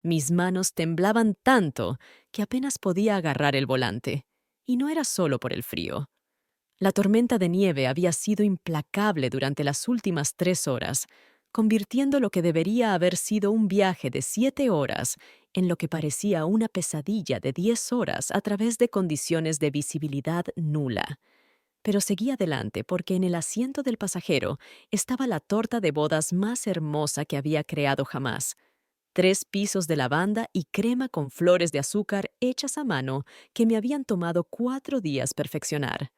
Mis manos temblaban tanto que apenas podía agarrar el volante. Y no era solo por el frío. La tormenta de nieve había sido implacable durante las últimas 3 horas, convirtiendo lo que debería haber sido un viaje de 7 horas en lo que parecía una pesadilla de 10 horas a través de condiciones de visibilidad nula. Pero seguí adelante porque en el asiento del pasajero estaba la torta de bodas más hermosa que había creado jamás. 3 pisos de lavanda y crema con flores de azúcar hechas a mano que me habían tomado 4 días perfeccionar.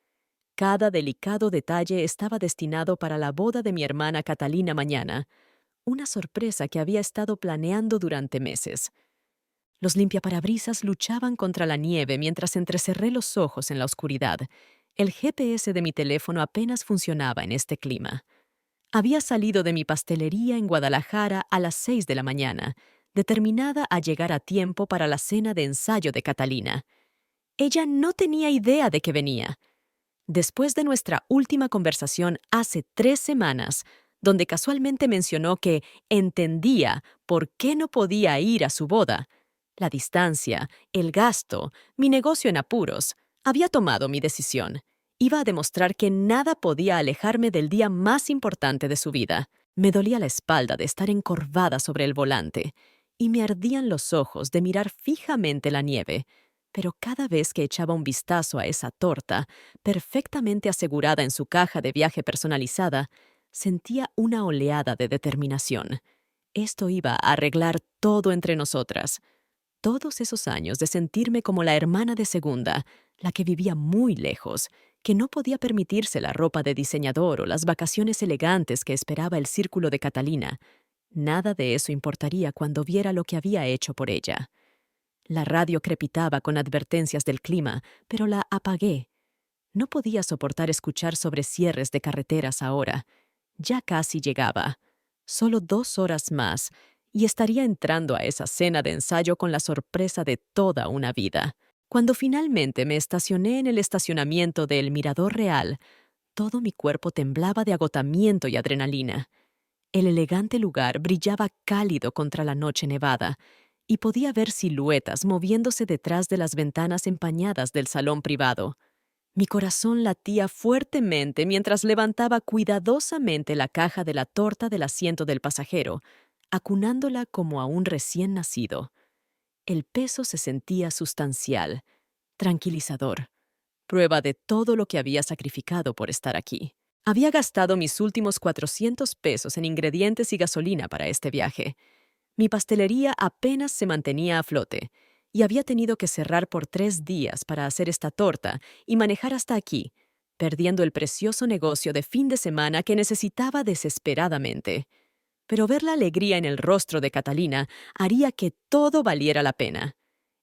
Cada delicado detalle estaba destinado para la boda de mi hermana Catalina mañana, una sorpresa que había estado planeando durante meses. Los limpiaparabrisas luchaban contra la nieve mientras entrecerré los ojos en la oscuridad. El GPS de mi teléfono apenas funcionaba en este clima. Había salido de mi pastelería en Guadalajara a las 6 de la mañana, determinada a llegar a tiempo para la cena de ensayo de Catalina. Ella no tenía idea de que venía. Después de nuestra última conversación hace 3 semanas, donde casualmente mencionó que entendía por qué no podía ir a su boda, la distancia, el gasto, mi negocio en apuros, había tomado mi decisión. Iba a demostrar que nada podía alejarme del día más importante de su vida. Me dolía la espalda de estar encorvada sobre el volante, y me ardían los ojos de mirar fijamente la nieve, pero cada vez que echaba un vistazo a esa torta, perfectamente asegurada en su caja de viaje personalizada, sentía una oleada de determinación. Esto iba a arreglar todo entre nosotras. Todos esos años de sentirme como la hermana de segunda, la que vivía muy lejos, que no podía permitirse la ropa de diseñador o las vacaciones elegantes que esperaba el círculo de Catalina, nada de eso importaría cuando viera lo que había hecho por ella. La radio crepitaba con advertencias del clima, pero la apagué. No podía soportar escuchar sobre cierres de carreteras ahora. Ya casi llegaba. Solo 2 horas más, y estaría entrando a esa cena de ensayo con la sorpresa de toda una vida. Cuando finalmente me estacioné en el estacionamiento del Mirador Real, todo mi cuerpo temblaba de agotamiento y adrenalina. El elegante lugar brillaba cálido contra la noche nevada, y podía ver siluetas moviéndose detrás de las ventanas empañadas del salón privado. Mi corazón latía fuertemente mientras levantaba cuidadosamente la caja de la torta del asiento del pasajero, acunándola como a un recién nacido. El peso se sentía sustancial, tranquilizador, prueba de todo lo que había sacrificado por estar aquí. Había gastado mis últimos 400 pesos en ingredientes y gasolina para este viaje. Mi pastelería apenas se mantenía a flote, y había tenido que cerrar por 3 días para hacer esta torta y manejar hasta aquí, perdiendo el precioso negocio de fin de semana que necesitaba desesperadamente. Pero ver la alegría en el rostro de Catalina haría que todo valiera la pena.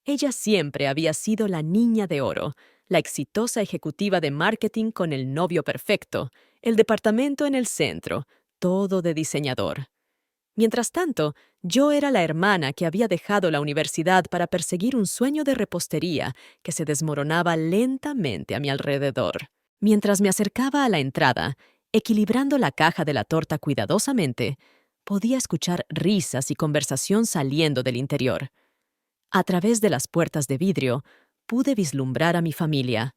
Ella siempre había sido la niña de oro, la exitosa ejecutiva de marketing con el novio perfecto, el departamento en el centro, todo de diseñador. Mientras tanto, yo era la hermana que había dejado la universidad para perseguir un sueño de repostería que se desmoronaba lentamente a mi alrededor. Mientras me acercaba a la entrada, equilibrando la caja de la torta cuidadosamente, podía escuchar risas y conversación saliendo del interior. A través de las puertas de vidrio, pude vislumbrar a mi familia.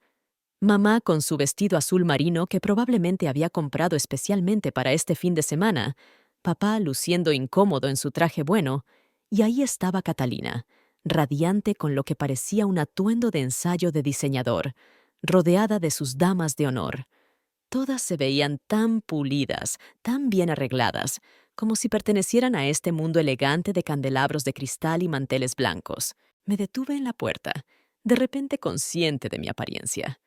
Mamá con su vestido azul marino que probablemente había comprado especialmente para este fin de semana, papá luciendo incómodo en su traje bueno, y ahí estaba Catalina, radiante con lo que parecía un atuendo de ensayo de diseñador, rodeada de sus damas de honor. Todas se veían tan pulidas, tan bien arregladas, como si pertenecieran a este mundo elegante de candelabros de cristal y manteles blancos. Me detuve en la puerta, de repente consciente de mi apariencia.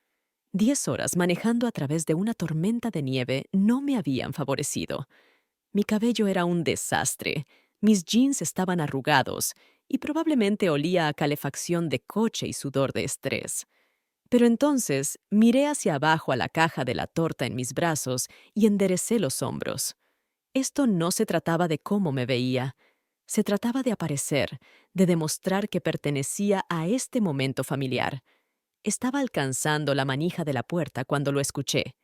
10 horas manejando a través de una tormenta de nieve no me habían favorecido. Mi cabello era un desastre, mis jeans estaban arrugados y probablemente olía a calefacción de coche y sudor de estrés. Pero entonces miré hacia abajo a la caja de la torta en mis brazos y enderecé los hombros. Esto no se trataba de cómo me veía. Se trataba de aparecer, de demostrar que pertenecía a este momento familiar. Estaba alcanzando la manija de la puerta cuando lo escuché.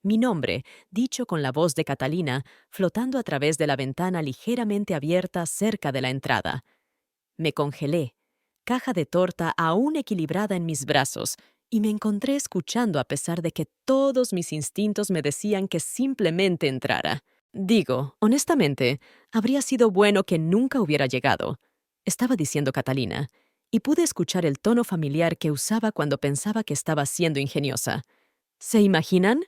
Mi nombre, dicho con la voz de Catalina, flotando a través de la ventana ligeramente abierta cerca de la entrada. Me congelé, caja de torta aún equilibrada en mis brazos, y me encontré escuchando a pesar de que todos mis instintos me decían que simplemente entrara. Digo, honestamente, habría sido bueno que nunca hubiera llegado, estaba diciendo Catalina, y pude escuchar el tono familiar que usaba cuando pensaba que estaba siendo ingeniosa. ¿Se imaginan?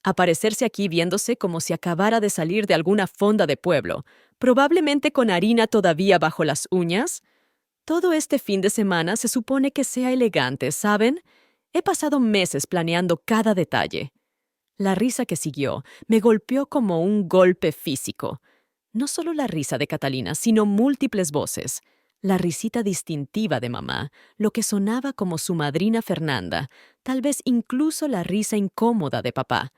Aparecerse aquí viéndose como si acabara de salir de alguna fonda de pueblo, probablemente con harina todavía bajo las uñas. Todo este fin de semana se supone que sea elegante, ¿saben? He pasado meses planeando cada detalle. La risa que siguió me golpeó como un golpe físico. No solo la risa de Catalina, sino múltiples voces. La risita distintiva de mamá, lo que sonaba como su madrina Fernanda, tal vez incluso la risa incómoda de papá.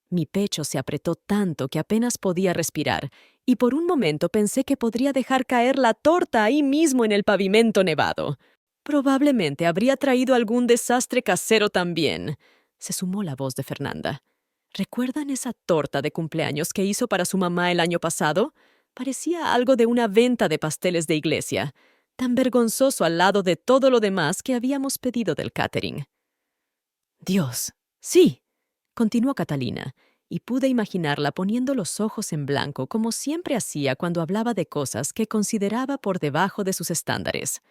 Mi pecho se apretó tanto que apenas podía respirar, y por un momento pensé que podría dejar caer la torta ahí mismo en el pavimento nevado. Probablemente habría traído algún desastre casero también. Se sumó la voz de Fernanda. ¿Recuerdan esa torta de cumpleaños que hizo para su mamá el año pasado? Parecía algo de una venta de pasteles de iglesia, tan vergonzoso al lado de todo lo demás que habíamos pedido del catering. Dios, sí, continuó Catalina, y pude imaginarla poniendo los ojos en blanco como siempre hacía cuando hablaba de cosas que consideraba por debajo de sus estándares.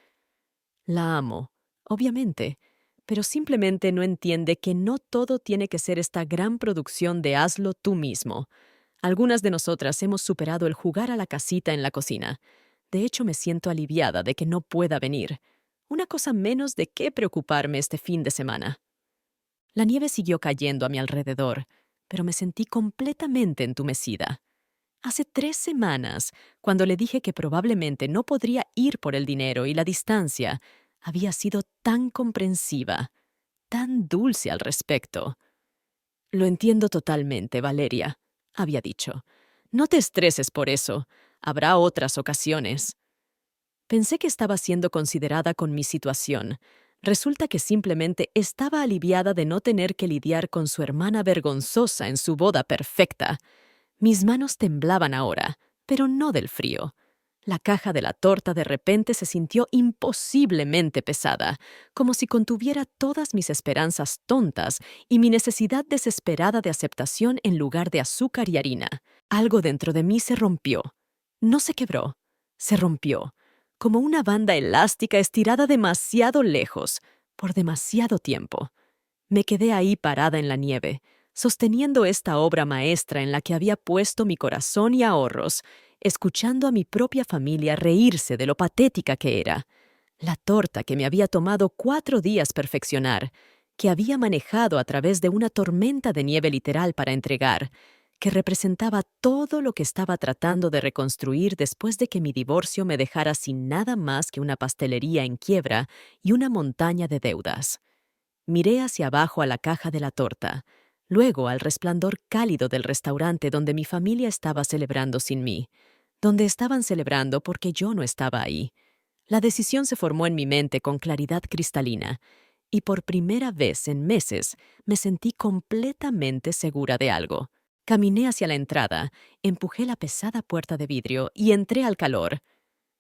La amo, obviamente, pero simplemente no entiende que no todo tiene que ser esta gran producción de hazlo tú mismo. Algunas de nosotras hemos superado el jugar a la casita en la cocina. De hecho, me siento aliviada de que no pueda venir. Una cosa menos de qué preocuparme este fin de semana. La nieve siguió cayendo a mi alrededor, pero me sentí completamente entumecida. Hace 3 semanas, cuando le dije que probablemente no podría ir por el dinero y la distancia, había sido tan comprensiva, tan dulce al respecto. Lo entiendo totalmente, Valeria, había dicho. No te estreses por eso. Habrá otras ocasiones. Pensé que estaba siendo considerada con mi situación. Resulta que simplemente estaba aliviada de no tener que lidiar con su hermana vergonzosa en su boda perfecta. Mis manos temblaban ahora, pero no del frío. La caja de la torta de repente se sintió imposiblemente pesada, como si contuviera todas mis esperanzas tontas y mi necesidad desesperada de aceptación en lugar de azúcar y harina. Algo dentro de mí se rompió. No se quebró, se rompió, como una banda elástica estirada demasiado lejos, por demasiado tiempo. Me quedé ahí parada en la nieve, sosteniendo esta obra maestra en la que había puesto mi corazón y ahorros, escuchando a mi propia familia reírse de lo patética que era. La torta que me había tomado 4 días perfeccionar, que había manejado a través de una tormenta de nieve literal para entregar, que representaba todo lo que estaba tratando de reconstruir después de que mi divorcio me dejara sin nada más que una pastelería en quiebra y una montaña de deudas. Miré hacia abajo a la caja de la torta, luego al resplandor cálido del restaurante donde mi familia estaba celebrando sin mí, donde estaban celebrando porque yo no estaba ahí. La decisión se formó en mi mente con claridad cristalina, y por primera vez en meses me sentí completamente segura de algo. Caminé hacia la entrada, empujé la pesada puerta de vidrio y entré al calor.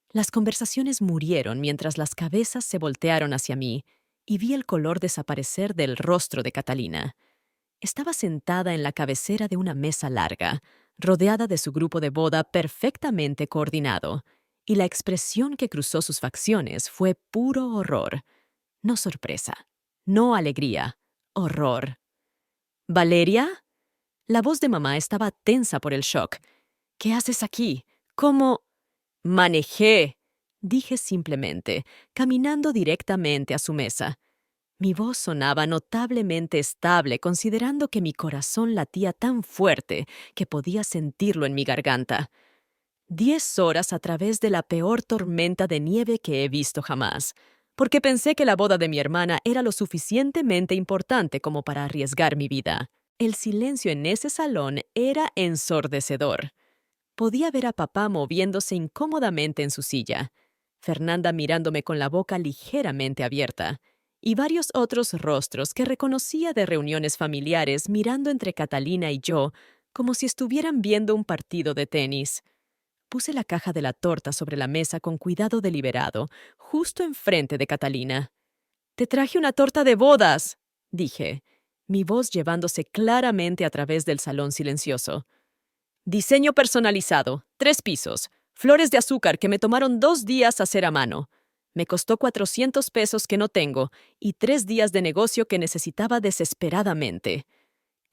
Las conversaciones murieron mientras las cabezas se voltearon hacia mí, y vi el color desaparecer del rostro de Catalina. Estaba sentada en la cabecera de una mesa larga, rodeada de su grupo de boda perfectamente coordinado, y la expresión que cruzó sus facciones fue puro horror. No sorpresa, no alegría, horror. ¿Valeria? La voz de mamá estaba tensa por el shock. ¿Qué haces aquí? ¿Cómo? Manejé, dije simplemente, caminando directamente a su mesa. Mi voz sonaba notablemente estable considerando que mi corazón latía tan fuerte que podía sentirlo en mi garganta. 10 horas a través de la peor tormenta de nieve que he visto jamás, porque pensé que la boda de mi hermana era lo suficientemente importante como para arriesgar mi vida. El silencio en ese salón era ensordecedor. Podía ver a papá moviéndose incómodamente en su silla, Fernanda mirándome con la boca ligeramente abierta, y varios otros rostros que reconocía de reuniones familiares mirando entre Catalina y yo como si estuvieran viendo un partido de tenis. Puse la caja de la torta sobre la mesa con cuidado deliberado, justo enfrente de Catalina. «Te traje una torta de bodas», dije, mi voz llevándose claramente a través del salón silencioso. «Diseño personalizado, 3 pisos, flores de azúcar que me tomaron 2 días hacer a mano. Me costó 400 pesos que no tengo y 3 días de negocio que necesitaba desesperadamente».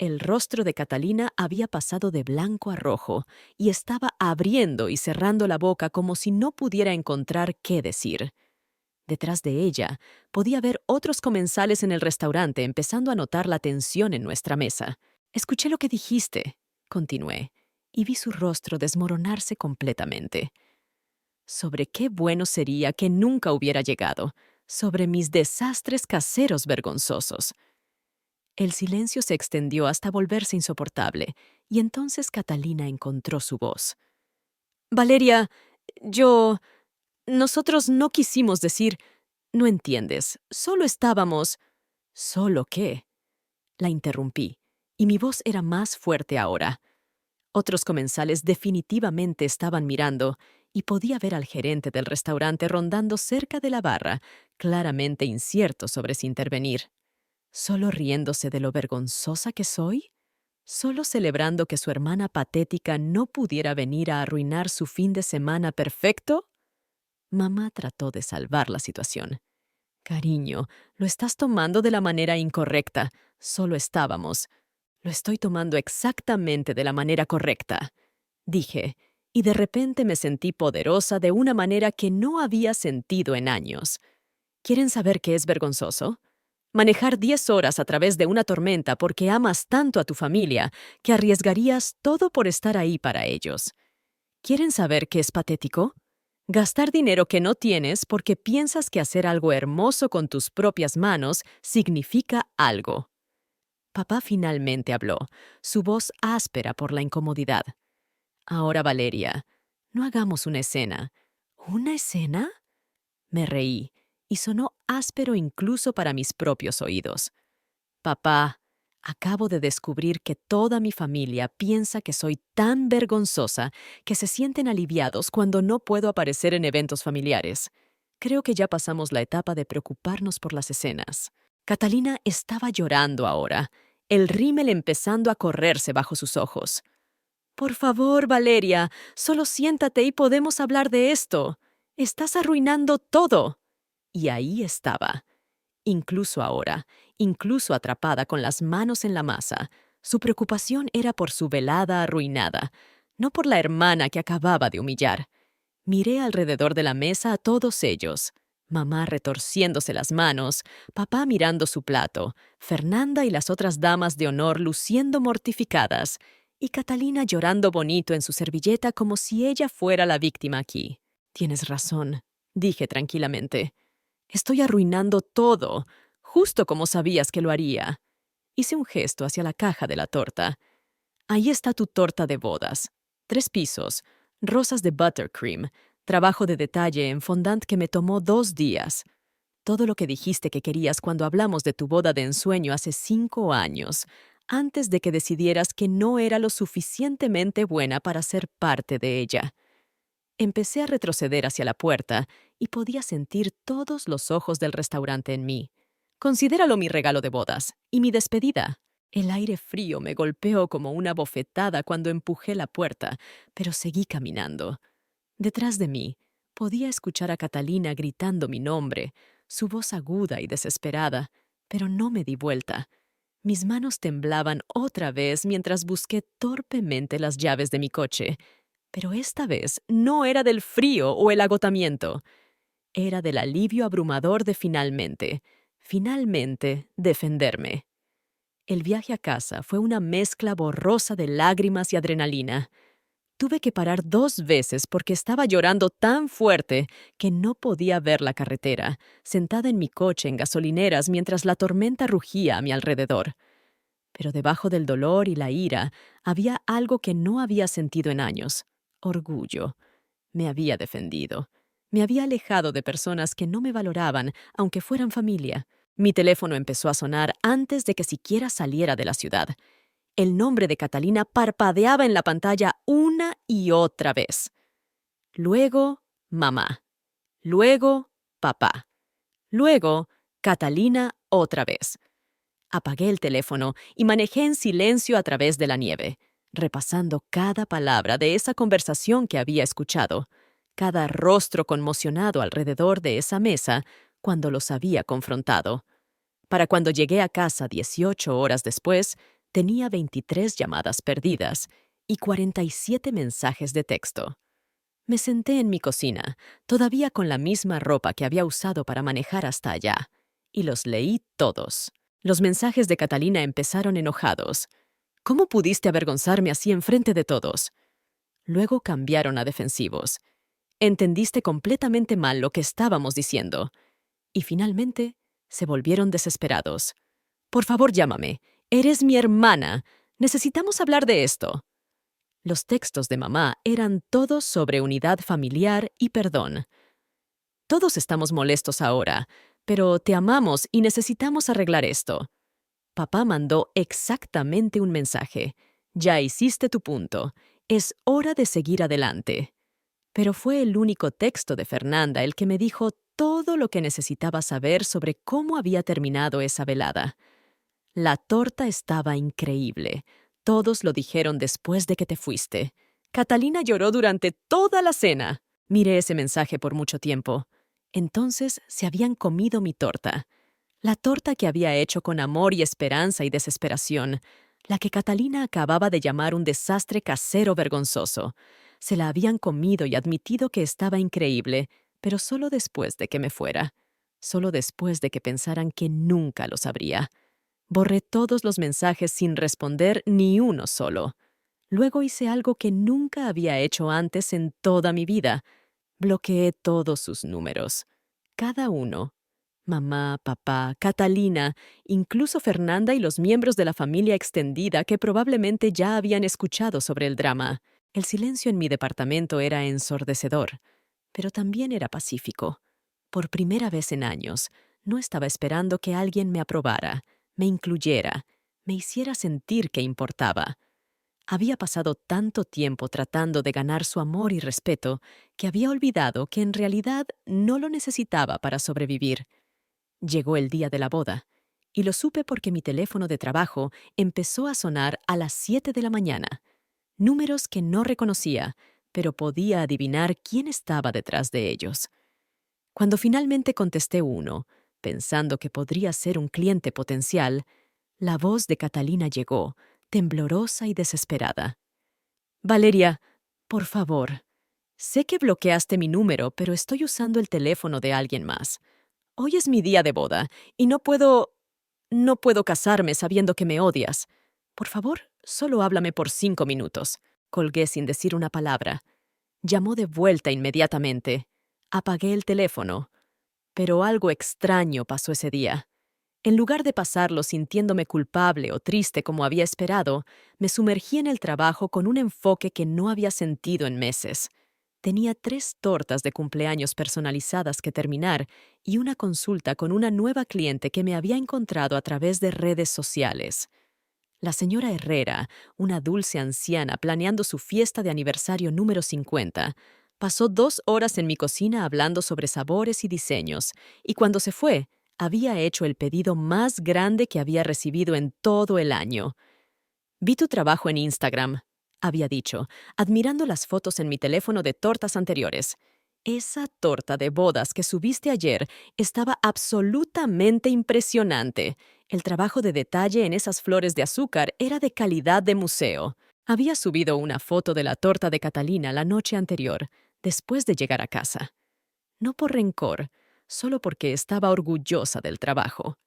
El rostro de Catalina había pasado de blanco a rojo y estaba abriendo y cerrando la boca como si no pudiera encontrar qué decir. Detrás de ella, podía ver otros comensales en el restaurante empezando a notar la tensión en nuestra mesa. «Escuché lo que dijiste», continué, y vi su rostro desmoronarse completamente. Sobre qué bueno sería que nunca hubiera llegado, sobre mis desastres caseros vergonzosos. El silencio se extendió hasta volverse insoportable, y entonces Catalina encontró su voz. «Valeria, nosotros no quisimos decir. No entiendes, solo estábamos». «¿Solo qué?». La interrumpí, y mi voz era más fuerte ahora. Otros comensales definitivamente estaban mirando, y podía ver al gerente del restaurante rondando cerca de la barra, claramente incierto sobre si intervenir. ¿Solo riéndose de lo vergonzosa que soy? ¿Solo celebrando que su hermana patética no pudiera venir a arruinar su fin de semana perfecto? Mamá trató de salvar la situación. «Cariño, lo estás tomando de la manera incorrecta. Solo estábamos». «Lo estoy tomando exactamente de la manera correcta», dije, y de repente me sentí poderosa de una manera que no había sentido en años. ¿Quieren saber qué es vergonzoso? Manejar 10 horas a través de una tormenta porque amas tanto a tu familia que arriesgarías todo por estar ahí para ellos. ¿Quieren saber qué es patético? Gastar dinero que no tienes porque piensas que hacer algo hermoso con tus propias manos significa algo. Papá finalmente habló, su voz áspera por la incomodidad. «Ahora, Valeria, no hagamos una escena». «¿Una escena?». Me reí, y sonó áspero incluso para mis propios oídos. «Papá, acabo de descubrir que toda mi familia piensa que soy tan vergonzosa que se sienten aliviados cuando no puedo aparecer en eventos familiares. Creo que ya pasamos la etapa de preocuparnos por las escenas». Catalina estaba llorando ahora, el rímel empezando a correrse bajo sus ojos. «Por favor, Valeria, solo siéntate y podemos hablar de esto. Estás arruinando todo». Y ahí estaba. Incluso ahora, incluso atrapada con las manos en la masa, su preocupación era por su velada arruinada, no por la hermana que acababa de humillar. Miré alrededor de la mesa a todos ellos. Mamá retorciéndose las manos, papá mirando su plato, Fernanda y las otras damas de honor luciendo mortificadas, y Catalina llorando bonito en su servilleta como si ella fuera la víctima aquí. «Tienes razón», dije tranquilamente. «Estoy arruinando todo, justo como sabías que lo haría». Hice un gesto hacia la caja de la torta. «Ahí está tu torta de bodas. 3 pisos, rosas de buttercream, trabajo de detalle en fondant que me tomó 2 días. Todo lo que dijiste que querías cuando hablamos de tu boda de ensueño hace 5 años, antes de que decidieras que no era lo suficientemente buena para ser parte de ella». Empecé a retroceder hacia la puerta y podía sentir todos los ojos del restaurante en mí. «Considéralo mi regalo de bodas y mi despedida». El aire frío me golpeó como una bofetada cuando empujé la puerta, pero seguí caminando. Detrás de mí, podía escuchar a Catalina gritando mi nombre, su voz aguda y desesperada, pero no me di vuelta. Mis manos temblaban otra vez mientras busqué torpemente las llaves de mi coche. Pero esta vez no era del frío o el agotamiento. Era del alivio abrumador de finalmente, defenderme. El viaje a casa fue una mezcla borrosa de lágrimas y adrenalina. Tuve que parar 2 veces porque estaba llorando tan fuerte que no podía ver la carretera, sentada en mi coche en gasolineras mientras la tormenta rugía a mi alrededor. Pero debajo del dolor y la ira había algo que no había sentido en años: orgullo. Me había defendido. Me había alejado de personas que no me valoraban, aunque fueran familia. Mi teléfono empezó a sonar antes de que siquiera saliera de la ciudad. El nombre de Catalina parpadeaba en la pantalla una y otra vez. luego mamá, luego papá, luego Catalina otra vez. Apagué el teléfono y manejé en silencio a través de la nieve, repasando cada palabra de esa conversación que había escuchado, cada rostro conmocionado alrededor de esa mesa cuando los había confrontado. Para cuando llegué a casa 18 horas después, tenía 23 llamadas perdidas y 47 mensajes de texto. Me senté en mi cocina, todavía con la misma ropa que había usado para manejar hasta allá, y los leí todos. Los mensajes de Catalina empezaron enojados. ¿Cómo pudiste avergonzarme así enfrente de todos? Luego cambiaron a defensivos. Entendiste completamente mal lo que estábamos diciendo. Y finalmente se volvieron desesperados. Por favor, llámame. Eres mi hermana. Necesitamos hablar de esto. Los textos de mamá eran todos sobre unidad familiar y perdón. Todos estamos molestos ahora, pero te amamos y necesitamos arreglar esto. Papá mandó exactamente un mensaje. Ya hiciste tu punto. Es hora de seguir adelante. Pero fue el único texto de Fernanda el que me dijo todo lo que necesitaba saber sobre cómo había terminado esa velada. La torta estaba increíble. Todos lo dijeron después de que te fuiste. Catalina lloró durante toda la cena. Miré ese mensaje por mucho tiempo. Entonces se habían comido mi torta. La torta que había hecho con amor y esperanza y desesperación. La que Catalina acababa de llamar un desastre casero vergonzoso. Se la habían comido y admitido que estaba increíble, pero solo después de que me fuera. Solo después de que pensaran que nunca lo sabría. Borré todos los mensajes sin responder ni uno solo. Luego hice algo que nunca había hecho antes en toda mi vida. Bloqueé todos sus números. Cada uno. Mamá, papá, Catalina, incluso Fernanda y los miembros de la familia extendida que probablemente ya habían escuchado sobre el drama. El silencio en mi departamento era ensordecedor, pero también era pacífico. Por primera vez en años, no estaba esperando que alguien me aprobara, me incluyera, me hiciera sentir que importaba. Había pasado tanto tiempo tratando de ganar su amor y respeto que había olvidado que en realidad no lo necesitaba para sobrevivir. Llegó el día de la boda, y lo supe porque mi teléfono de trabajo empezó a sonar a las 7 de la mañana. Números que no reconocía, pero podía adivinar quién estaba detrás de ellos. Cuando finalmente contesté uno, pensando que podría ser un cliente potencial, la voz de Catalina llegó, temblorosa y desesperada. Valeria, por favor. Sé que bloqueaste mi número, pero estoy usando el teléfono de alguien más. Hoy es mi día de boda y no puedo casarme sabiendo que me odias. Por favor, solo háblame por 5 minutos. Colgué sin decir una palabra. Llamó de vuelta inmediatamente. Apagué el teléfono. Pero algo extraño pasó ese día. En lugar de pasarlo sintiéndome culpable o triste como había esperado, me sumergí en el trabajo con un enfoque que no había sentido en meses. Tenía 3 tortas de cumpleaños personalizadas que terminar y una consulta con una nueva cliente que me había encontrado a través de redes sociales. La señora Herrera, una dulce anciana planeando su fiesta de aniversario número 50, pasó 2 horas en mi cocina hablando sobre sabores y diseños, y cuando se fue, había hecho el pedido más grande que había recibido en todo el año. Vi tu trabajo en Instagram, había dicho, admirando las fotos en mi teléfono de tortas anteriores. Esa torta de bodas que subiste ayer estaba absolutamente impresionante. El trabajo de detalle en esas flores de azúcar era de calidad de museo. Había subido una foto de la torta de Catalina la noche anterior, después de llegar a casa. No por rencor, solo porque estaba orgullosa del trabajo.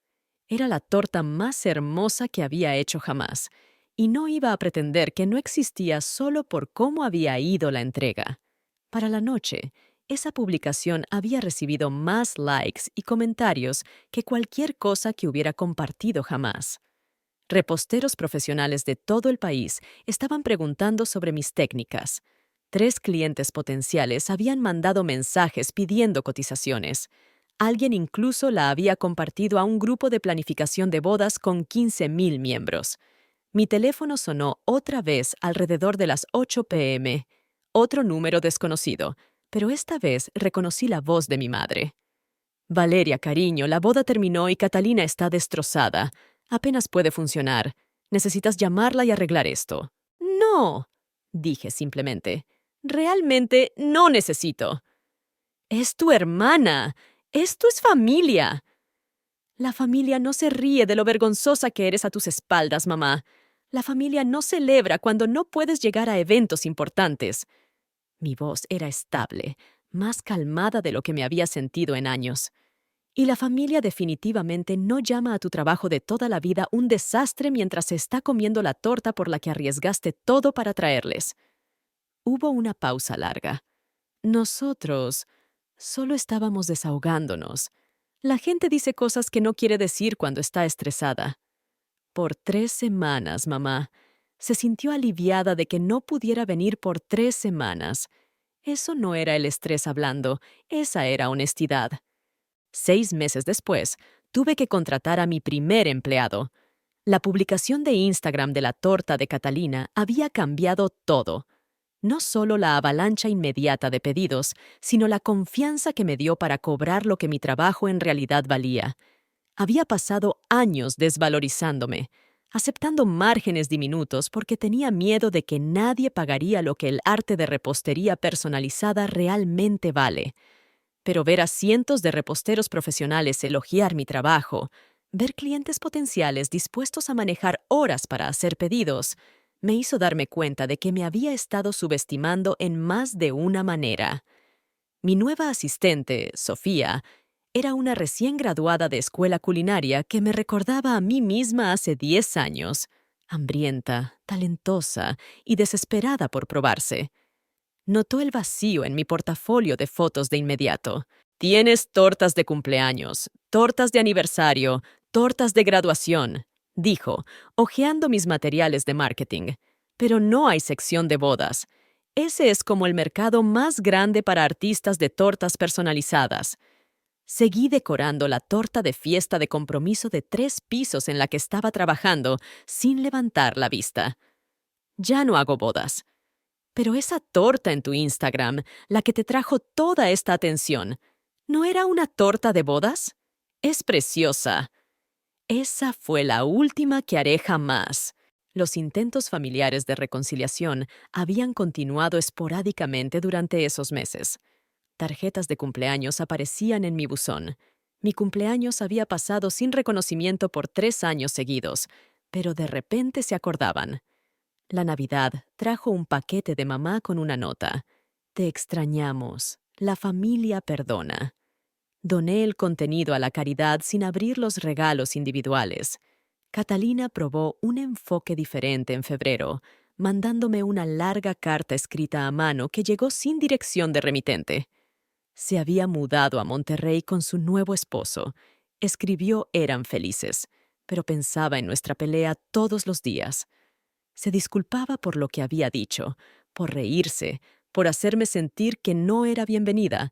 Era la torta más hermosa que había hecho jamás, y no iba a pretender que no existía solo por cómo había ido la entrega. Para la noche, esa publicación había recibido más likes y comentarios que cualquier cosa que hubiera compartido jamás. Reposteros profesionales de todo el país estaban preguntando sobre mis técnicas. 3 clientes potenciales habían mandado mensajes pidiendo cotizaciones. Alguien incluso la había compartido a un grupo de planificación de bodas con 15,000 miembros. Mi teléfono sonó otra vez alrededor de las 8 p.m. Otro número desconocido. Pero esta vez reconocí la voz de mi madre. Valeria, cariño, la boda terminó y Catalina está destrozada. Apenas puede funcionar. Necesitas llamarla y arreglar esto. No, dije simplemente. Realmente no necesito. Es tu hermana. Esto es familia. La familia no se ríe de lo vergonzosa que eres a tus espaldas, mamá. La familia no celebra cuando no puedes llegar a eventos importantes. Mi voz era estable, más calmada de lo que me había sentido en años. Y la familia definitivamente no llama a tu trabajo de toda la vida un desastre mientras se está comiendo la torta por la que arriesgaste todo para traerles. Hubo una pausa larga. Nosotros solo estábamos desahogándonos. La gente dice cosas que no quiere decir cuando está estresada. Por 3 semanas, mamá. Se sintió aliviada de que no pudiera venir por 3 semanas. Eso no era el estrés hablando, esa era honestidad. 6 meses después, tuve que contratar a mi primer empleado. La publicación de Instagram de la torta de Catalina había cambiado todo. No solo la avalancha inmediata de pedidos, sino la confianza que me dio para cobrar lo que mi trabajo en realidad valía. Había pasado años desvalorizándome, aceptando márgenes diminutos porque tenía miedo de que nadie pagaría lo que el arte de repostería personalizada realmente vale. Pero ver a cientos de reposteros profesionales elogiar mi trabajo, ver clientes potenciales dispuestos a manejar horas para hacer pedidos, me hizo darme cuenta de que me había estado subestimando en más de una manera. Mi nueva asistente, Sofía, era una recién graduada de escuela culinaria que me recordaba a mí misma hace 10 años, hambrienta, talentosa y desesperada por probarse. Notó el vacío en mi portafolio de fotos de inmediato. Tienes tortas de cumpleaños, tortas de aniversario, tortas de graduación, dijo, hojeando mis materiales de marketing. Pero no hay sección de bodas. Ese es como el mercado más grande para artistas de tortas personalizadas. Seguí decorando la torta de fiesta de compromiso de 3 pisos en la que estaba trabajando, sin levantar la vista. Ya no hago bodas. Pero esa torta en tu Instagram, la que te trajo toda esta atención, ¿no era una torta de bodas? Es preciosa. Esa fue la última que haré jamás. Los intentos familiares de reconciliación habían continuado esporádicamente durante esos meses. Tarjetas de cumpleaños aparecían en mi buzón. Mi cumpleaños había pasado sin reconocimiento por 3 años seguidos, pero de repente se acordaban. La Navidad trajo un paquete de mamá con una nota. Te extrañamos. La familia perdona. Doné el contenido a la caridad sin abrir los regalos individuales. Catalina probó un enfoque diferente en febrero, mandándome una larga carta escrita a mano que llegó sin dirección de remitente. Se había mudado a Monterrey con su nuevo esposo. Escribió eran felices, pero pensaba en nuestra pelea todos los días. Se disculpaba por lo que había dicho, por reírse, por hacerme sentir que no era bienvenida.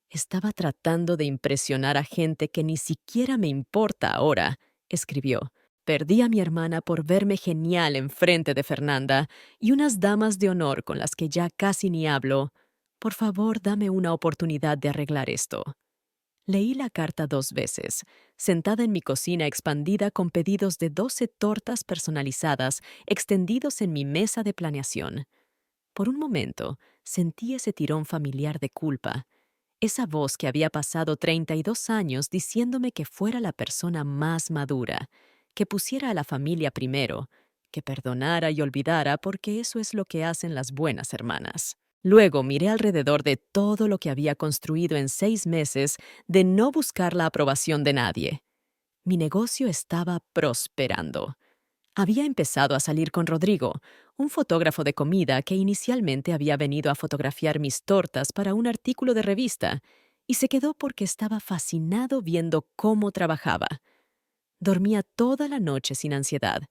Estaba tratando de impresionar a gente que ni siquiera me importa ahora, escribió. Perdí a mi hermana por verme genial enfrente de Fernanda y unas damas de honor con las que ya casi ni hablo. Por favor, dame una oportunidad de arreglar esto. Leí la carta 2 veces, sentada en mi cocina expandida con pedidos de 12 tortas personalizadas extendidos en mi mesa de planeación. Por un momento, sentí ese tirón familiar de culpa, esa voz que había pasado 32 años diciéndome que fuera la persona más madura, que pusiera a la familia primero, que perdonara y olvidara porque eso es lo que hacen las buenas hermanas. Luego miré alrededor de todo lo que había construido en 6 meses de no buscar la aprobación de nadie. Mi negocio estaba prosperando. Había empezado a salir con Rodrigo, un fotógrafo de comida que inicialmente había venido a fotografiar mis tortas para un artículo de revista, y se quedó porque estaba fascinado viendo cómo trabajaba. Dormía toda la noche sin ansiedad.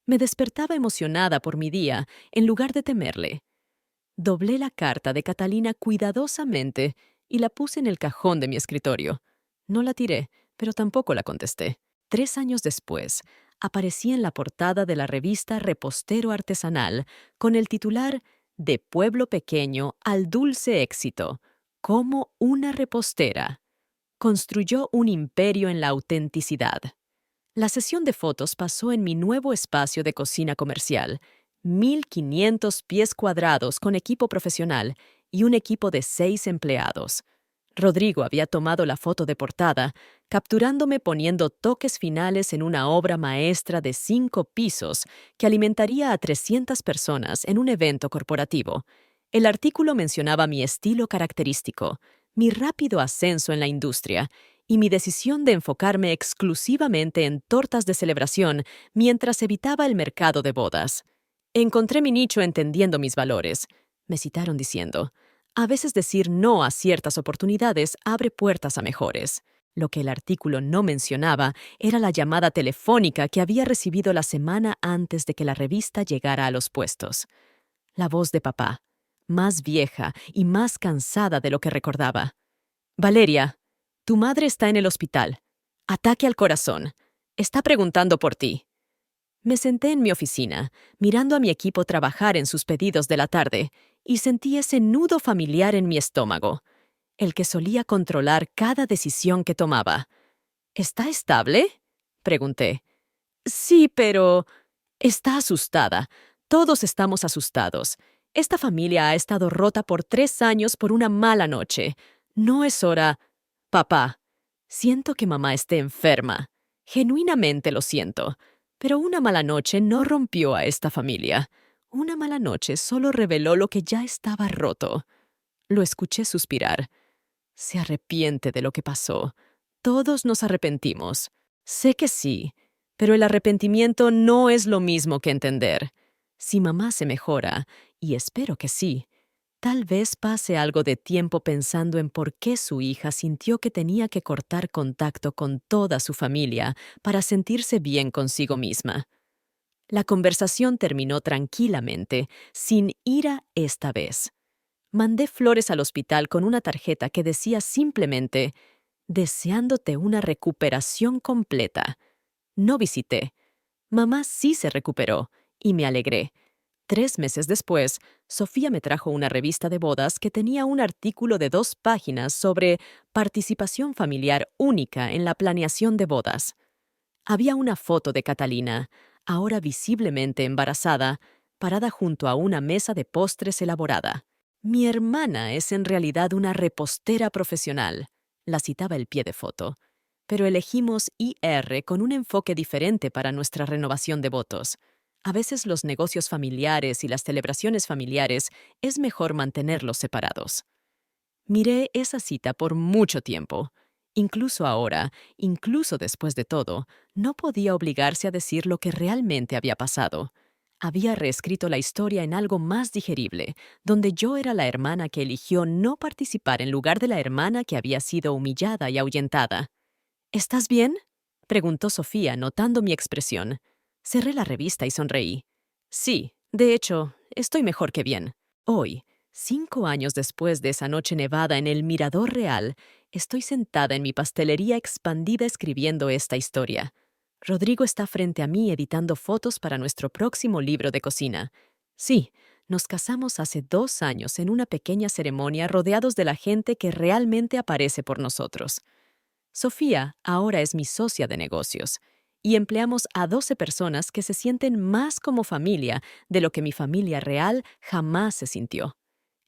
Me despertaba emocionada por mi día, en lugar de temerle. Doblé la carta de Catalina cuidadosamente y la puse en el cajón de mi escritorio. No la tiré, pero tampoco la contesté. 3 años después, aparecí en la portada de la revista Repostero Artesanal con el titular De pueblo pequeño al dulce éxito, cómo una repostera construyó un imperio en la autenticidad. La sesión de fotos pasó en mi nuevo espacio de cocina comercial, 1.500 pies cuadrados con equipo profesional y un equipo de 6 empleados. Rodrigo había tomado la foto de portada, capturándome poniendo toques finales en una obra maestra de 5 pisos que alimentaría a 300 personas en un evento corporativo. El artículo mencionaba mi estilo característico, mi rápido ascenso en la industria y mi decisión de enfocarme exclusivamente en tortas de celebración mientras evitaba el mercado de bodas. Encontré mi nicho entendiendo mis valores, me citaron diciendo. A veces decir no a ciertas oportunidades abre puertas a mejores. Lo que el artículo no mencionaba era la llamada telefónica que había recibido la semana antes de que la revista llegara a los puestos. La voz de papá, más vieja y más cansada de lo que recordaba. Valeria, tu madre está en el hospital. Ataque al corazón. Está preguntando por ti. Me senté en mi oficina, mirando a mi equipo trabajar en sus pedidos de la tarde, y sentí ese nudo familiar en mi estómago, el que solía controlar cada decisión que tomaba. ¿Está estable? Pregunté. Sí, pero... Está asustada. Todos estamos asustados. Esta familia ha estado rota por 3 años por una mala noche. No es hora... Papá, siento que mamá esté enferma. Genuinamente lo siento. Pero una mala noche no rompió a esta familia. Una mala noche solo reveló lo que ya estaba roto. Lo escuché suspirar. Se arrepiente de lo que pasó. Todos nos arrepentimos. Sé que sí, pero el arrepentimiento no es lo mismo que entender. Si mamá se mejora, y espero que sí, tal vez pase algo de tiempo pensando en por qué su hija sintió que tenía que cortar contacto con toda su familia para sentirse bien consigo misma. La conversación terminó tranquilamente, sin ira esta vez. Mandé flores al hospital con una tarjeta que decía simplemente, deseándote una recuperación completa. No visité. Mamá sí se recuperó, y me alegré. 3 meses después, Sofía me trajo una revista de bodas que tenía un artículo de 2 páginas sobre participación familiar única en la planeación de bodas. Había una foto de Catalina, ahora visiblemente embarazada, parada junto a una mesa de postres elaborada. Mi hermana es en realidad una repostera profesional, la citaba el pie de foto, pero elegimos IR con un enfoque diferente para nuestra renovación de votos. A veces los negocios familiares y las celebraciones familiares es mejor mantenerlos separados. Miré esa cita por mucho tiempo. Incluso ahora, incluso después de todo, no podía obligarse a decir lo que realmente había pasado. Había reescrito la historia en algo más digerible, donde yo era la hermana que eligió no participar en lugar de la hermana que había sido humillada y ahuyentada. ¿Estás bien?, preguntó Sofía, notando mi expresión. Cerré la revista y sonreí. Sí, de hecho, estoy mejor que bien. Hoy, 5 años después de esa noche nevada en el Mirador Real, estoy sentada en mi pastelería expandida escribiendo esta historia. Rodrigo está frente a mí editando fotos para nuestro próximo libro de cocina. Sí, nos casamos hace 2 años en una pequeña ceremonia rodeados de la gente que realmente aparece por nosotros. Sofía ahora es mi socia de negocios y empleamos a 12 personas que se sienten más como familia de lo que mi familia real jamás se sintió.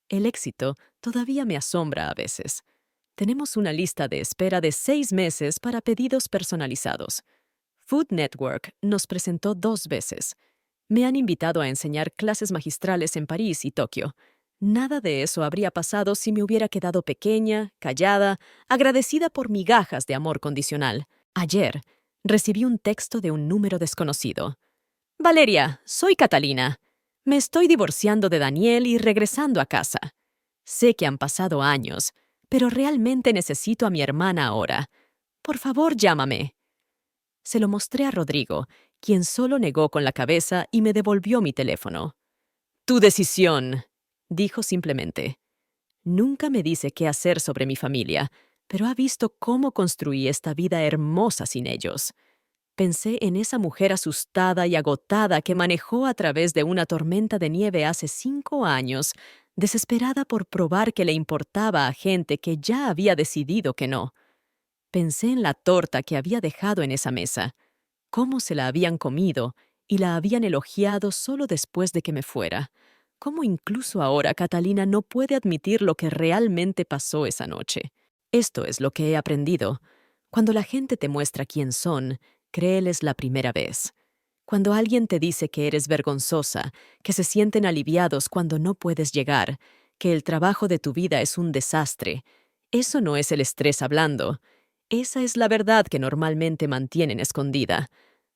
El éxito todavía me asombra a veces. Tenemos una lista de espera de 6 meses para pedidos personalizados. Food Network nos presentó 2 veces. Me han invitado a enseñar clases magistrales en París y Tokio. Nada de eso habría pasado si me hubiera quedado pequeña, callada, agradecida por migajas de amor condicional. Ayer recibí un texto de un número desconocido. Valeria, soy Catalina. Me estoy divorciando de Daniel y regresando a casa. Sé que han pasado años, pero realmente necesito a mi hermana ahora. Por favor, llámame. Se lo mostré a Rodrigo, quien solo negó con la cabeza y me devolvió mi teléfono. Tu decisión, dijo simplemente. Nunca me dice qué hacer sobre mi familia, pero ha visto cómo construí esta vida hermosa sin ellos. Pensé en esa mujer asustada y agotada que manejó a través de una tormenta de nieve hace 5 años, desesperada por probar que le importaba a gente que ya había decidido que no. Pensé en la torta que había dejado en esa mesa, cómo se la habían comido y la habían elogiado solo después de que me fuera. Cómo incluso ahora Catalina no puede admitir lo que realmente pasó esa noche. Esto es lo que he aprendido. Cuando la gente te muestra quién son, créeles la primera vez. Cuando alguien te dice que eres vergonzosa, que se sienten aliviados cuando no puedes llegar, que el trabajo de tu vida es un desastre, eso no es el estrés hablando. Esa es la verdad que normalmente mantienen escondida.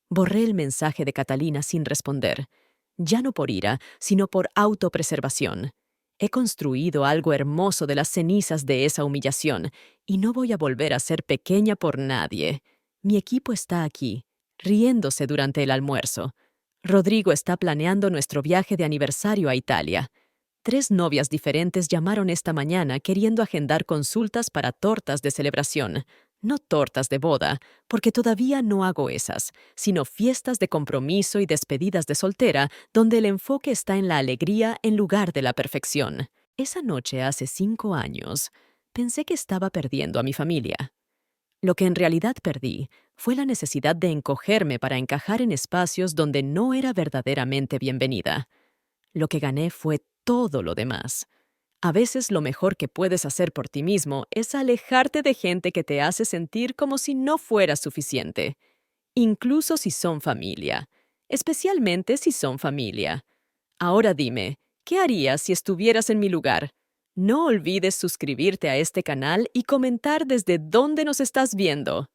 Borré el mensaje de Catalina sin responder, ya no por ira, sino por autopreservación. He construido algo hermoso de las cenizas de esa humillación, y no voy a volver a ser pequeña por nadie. Mi equipo está aquí, riéndose durante el almuerzo. Rodrigo está planeando nuestro viaje de aniversario a Italia. 3 novias diferentes llamaron esta mañana queriendo agendar consultas para tortas de celebración. No tortas de boda, porque todavía no hago esas, sino fiestas de compromiso y despedidas de soltera, donde el enfoque está en la alegría en lugar de la perfección. Esa noche hace 5 años, pensé que estaba perdiendo a mi familia. Lo que en realidad perdí fue la necesidad de encogerme para encajar en espacios donde no era verdaderamente bienvenida. Lo que gané fue todo lo demás. A veces lo mejor que puedes hacer por ti mismo es alejarte de gente que te hace sentir como si no fueras suficiente, incluso si son familia, especialmente si son familia. Ahora dime, ¿qué harías si estuvieras en mi lugar? No olvides suscribirte a este canal y comentar desde dónde nos estás viendo.